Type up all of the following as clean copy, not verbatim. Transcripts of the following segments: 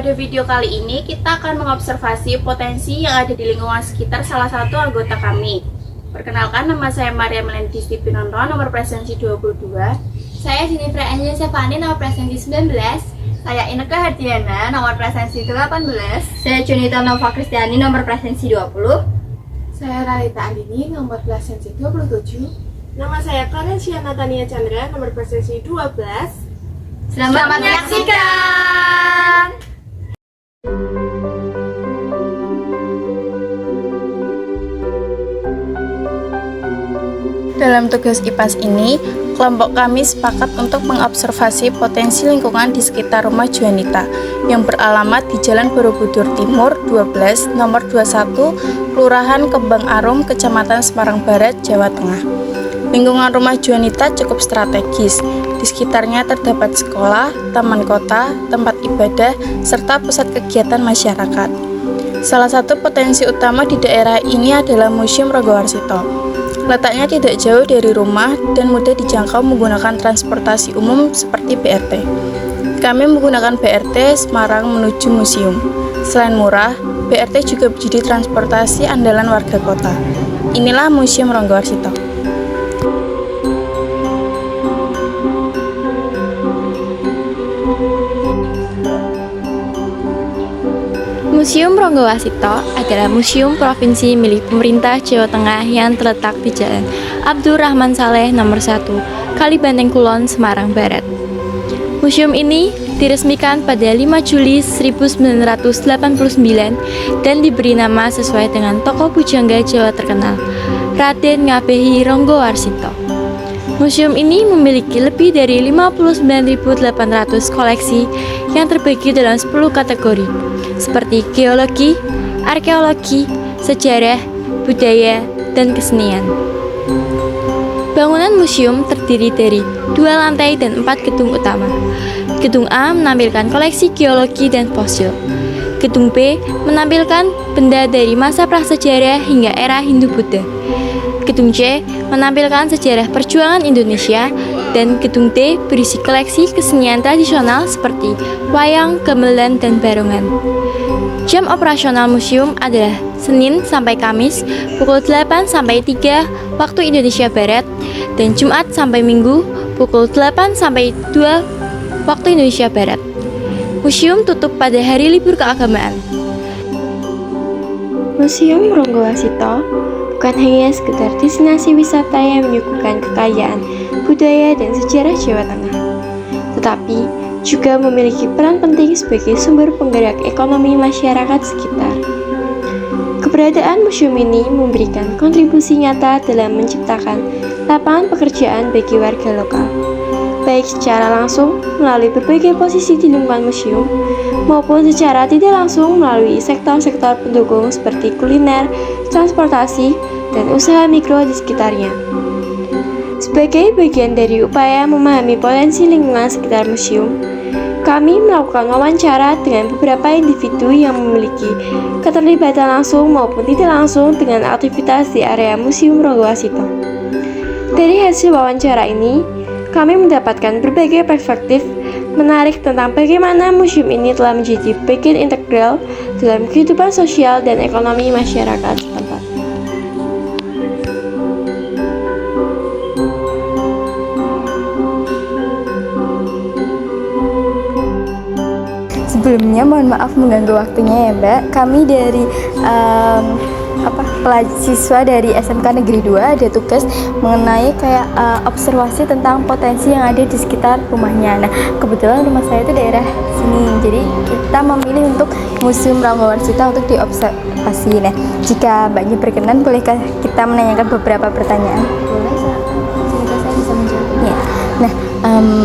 Pada video kali ini kita akan mengobservasi potensi yang ada di lingkungan sekitar salah satu anggota kami. Perkenalkan, nama saya Maria Melentis Pinonto, nomor presensi 22. Saya Jennifer Angel Stefani, nomor presensi 19. Saya Ineke Hardiana, nomor presensi 18. Saya Junita Nova Kristiani, nomor presensi 20. Saya Ralita Andini, nomor presensi 27. Nama saya Clarencia Natania Chandra, nomor presensi 12. Selamat menyaksikan! Dalam tugas IPAS ini, kelompok kami sepakat untuk mengobservasi potensi lingkungan di sekitar rumah Juanita yang beralamat di Jalan Borobudur Timur 12, nomor 21, Kelurahan Kembang Arum, Kecamatan Semarang Barat, Jawa Tengah. Lingkungan rumah Juanita cukup strategis. Di sekitarnya terdapat sekolah, taman kota, tempat ibadah, serta pusat kegiatan masyarakat. Salah satu potensi utama di daerah ini adalah Museum Ranggawarsita. Letaknya tidak jauh dari rumah dan mudah dijangkau menggunakan transportasi umum seperti BRT. Kami menggunakan BRT Semarang menuju museum. Selain murah, BRT juga menjadi transportasi andalan warga kota. Inilah Museum Ranggawarsita. Museum Ranggawarsita adalah museum provinsi milik pemerintah Jawa Tengah yang terletak di Jalan Abdurrahman Saleh nomor 1, Kalibanteng Kulon, Semarang Barat. Museum ini diresmikan pada 5 Juli 1989 dan diberi nama sesuai dengan tokoh pujangga Jawa terkenal, Raden Ngabeni Ranggawarsita. Museum ini memiliki lebih dari 59.800 koleksi yang terbagi dalam 10 kategori, seperti geologi, arkeologi, sejarah, budaya, dan kesenian. Bangunan museum terdiri dari 2 lantai dan 4 gedung utama. Gedung A menampilkan koleksi geologi dan fosil. Gedung B menampilkan benda dari masa prasejarah hingga era Hindu-Buddha. Gedung C menampilkan sejarah perjuangan Indonesia, dan Gedung D berisi koleksi kesenian tradisional seperti wayang, gamelan, dan barongan. Jam operasional museum adalah Senin sampai Kamis pukul 8 sampai 3 waktu Indonesia Barat dan Jumat sampai Minggu pukul 8 sampai 2 waktu Indonesia Barat. Museum tutup pada hari libur keagamaan. Museum Ranggawarsita bukan hanya sekedar destinasi wisata yang menyuguhkan kekayaan budaya dan sejarah Jawa Tengah, tetapi juga memiliki peran penting sebagai sumber penggerak ekonomi masyarakat sekitar. Keberadaan museum ini memberikan kontribusi nyata dalam menciptakan lapangan pekerjaan bagi warga lokal, baik secara langsung melalui berbagai posisi di lingkungan museum, maupun secara tidak langsung melalui sektor-sektor pendukung seperti kuliner, transportasi, dan usaha mikro di sekitarnya. Sebagai bagian dari upaya memahami potensi lingkungan sekitar museum, kami melakukan wawancara dengan beberapa individu yang memiliki keterlibatan langsung maupun tidak langsung dengan aktivitas di area Museum Ranggawarsita. Dari hasil wawancara ini, kami mendapatkan berbagai perspektif menarik tentang bagaimana museum ini telah menjadi bagian integral dalam kehidupan sosial dan ekonomi masyarakat setempat. Sebelumnya mohon maaf mengganggu waktunya ya Mbak. Kami dari siswa dari SMK Negeri 2 ada tugas mengenai observasi tentang potensi yang ada di sekitar rumahnya. Nah, kebetulan rumah saya itu daerah sini. Jadi kita memilih untuk Museum Ranggawarsita untuk diobservasi. Nah, jika Mbaknya berkenan, bolehkah kita menanyakan beberapa pertanyaan? Boleh, semoga saya bisa menjawab. Ya. Nah,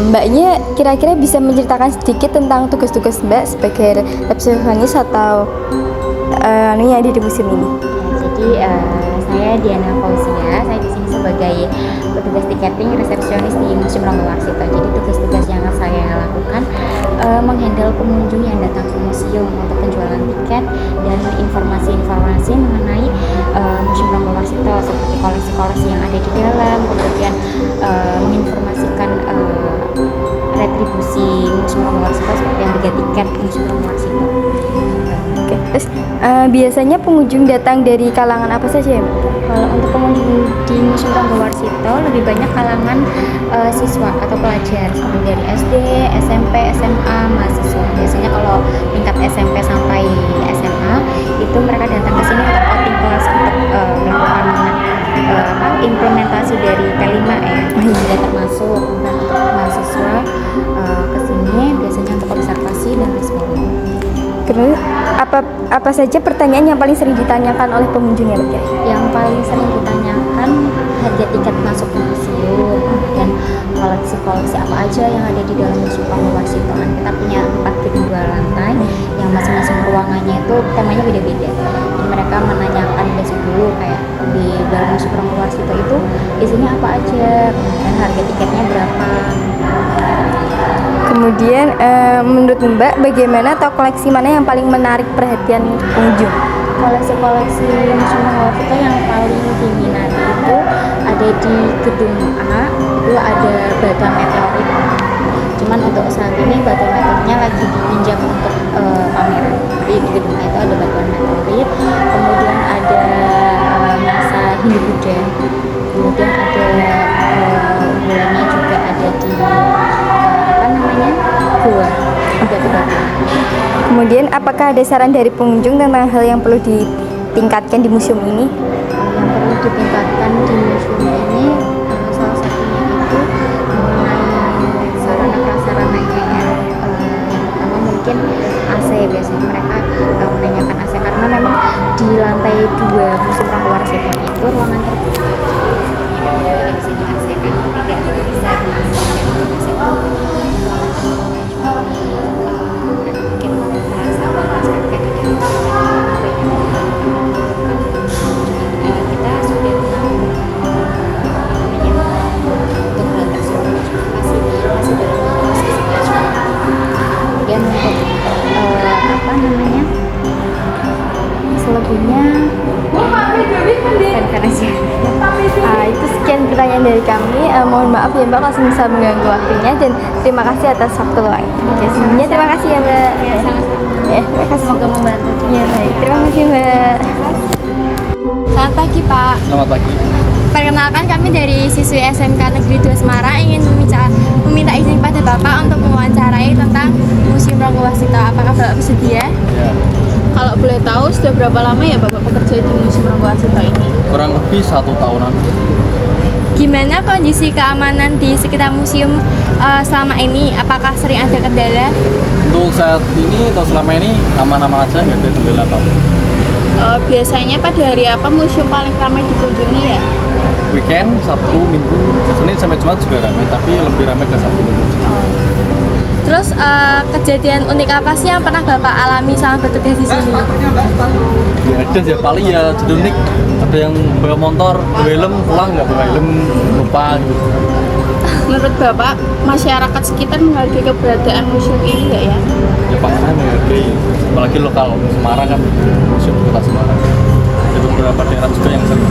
Mbaknya kira-kira bisa menceritakan sedikit tentang tugas-tugas Mbak sebagai resepsionis atau yang ada di museum ini? Jadi saya Diana Fauzia, saya di sini sebagai petugas tiketing resepsionis di Museum Ranggawarsita. Jadi tugas-tugas yang saya lakukan menghandle pengunjung yang datang ke museum untuk penjualan tiket dan informasi-informasi mengenai Museum Ranggawarsita seperti koleksi-koleksi yang ada di dalam, kemudian menginformasikan retribusi Museum Ranggawarsita seperti harga tiket Museum Ranggawarsita. Biasanya pengunjung datang dari kalangan apa saja ya, Mbak? Kalau untuk pengunjung di Museum Ranggawarsito lebih banyak kalangan siswa atau pelajar seperti dari SD, SMP, SMA, mahasiswa. Biasanya kalau tingkat SMP sampai SMA itu mereka datang ke sini untuk outing kelas untuk melakukan implementasi dari P5 ya. Sudah termasuk untuk mahasiswa ke sini biasanya untuk observasi dan lain sebagainya. Terus apa saja pertanyaan yang paling sering ditanyakan oleh pengunjung ya, Mbak? Yang paling sering ditanyakan harga tiket masuk ke museum, kemudian koleksi-koleksi apa aja yang ada di dalam Museum Ranggawarsito. Kita punya 4 gedung 2 lantai yang masing-masing ruangannya itu temanya beda-beda. Jadi mereka menanyakan basic dulu kayak di dalam Museum Ranggawarsito itu isinya apa aja, kemudian harga tiketnya berapa. Kemudian menurut Mbak bagaimana atau koleksi mana yang paling menarik perhatian pengunjung? Koleksi-koleksi Museum Ranggawarsito yang paling diminati itu ada di gedung A, itu ada batu meteorit. Cuman untuk saat ini batu meteoritnya lagi dipinjam untuk pameran. Jadi di gedung A itu ada batuan meteorit, kemudian ada masa Hindu Buddha, kemudian ada bulannya juga ada di goa batu-batu. Kemudian apakah ada saran dari pengunjung tentang hal yang perlu ditingkatkan di museum ini? Yang perlu ditingkatkan di museum ini salah satunya itu mengenai sarana prasarana-nya ya. Yang pertama mungkin AC, biasanya mereka menanyakan AC karena memang di lantai 2 Museum Ranggawarsito itu ruangan terbuka tidak bisa di AC kan, tidak bisa di AC selebihnya fan-fan aja. Itu sekian pertanyaan dari kami. Mohon maaf ya Mbak kalau bisa mengganggu waktunya, dan terima kasih atas waktu luangnya. Sebelumnya terima kasih ya Mbak. Ya, sama-sama. Ya, terima kasih. Semoga membantu. Ya, baik. Terima kasih Mbak. Selamat pagi Pak. Selamat pagi. Perkenalkan, kami dari siswi SMK Negeri 2 Semarang ingin meminta izin pada Bapak untuk mewawancarai tentang Museum Ranggawarsito. Apakah Bapak bersedia? Ya, Kalau boleh tahu sudah berapa lama ya Bapak bekerja di Museum Ranggawarsito ini? kurang lebih 1 tahunan. Gimana kondisi keamanan di sekitar museum selama ini? Apakah sering ada kendala? Untuk saat ini atau selama ini aman-aman aja, nggak ada kendala apa-apa. Biasanya pada hari apa museum paling ramai dikunjungi ya? Weekend, Sabtu, Minggu, Senin sampai Jumat juga ramai, tapi lebih ramai ke Sabtu Minggu. Terus kejadian unik apa sih yang pernah Bapak alami sama bertugas di sini? Ya ada ya, paling ya jadi unik. Ada yang bawa motor, bawa helm, pulang nggak bawa helm, lupa gitu. Menurut Bapak, masyarakat sekitar menghargai keberadaan museum ini nggak ya? Ya pastinya menghargai, apalagi lokal Semarang kan, museum kota Semarang. Ada beberapa daerah juga yang sering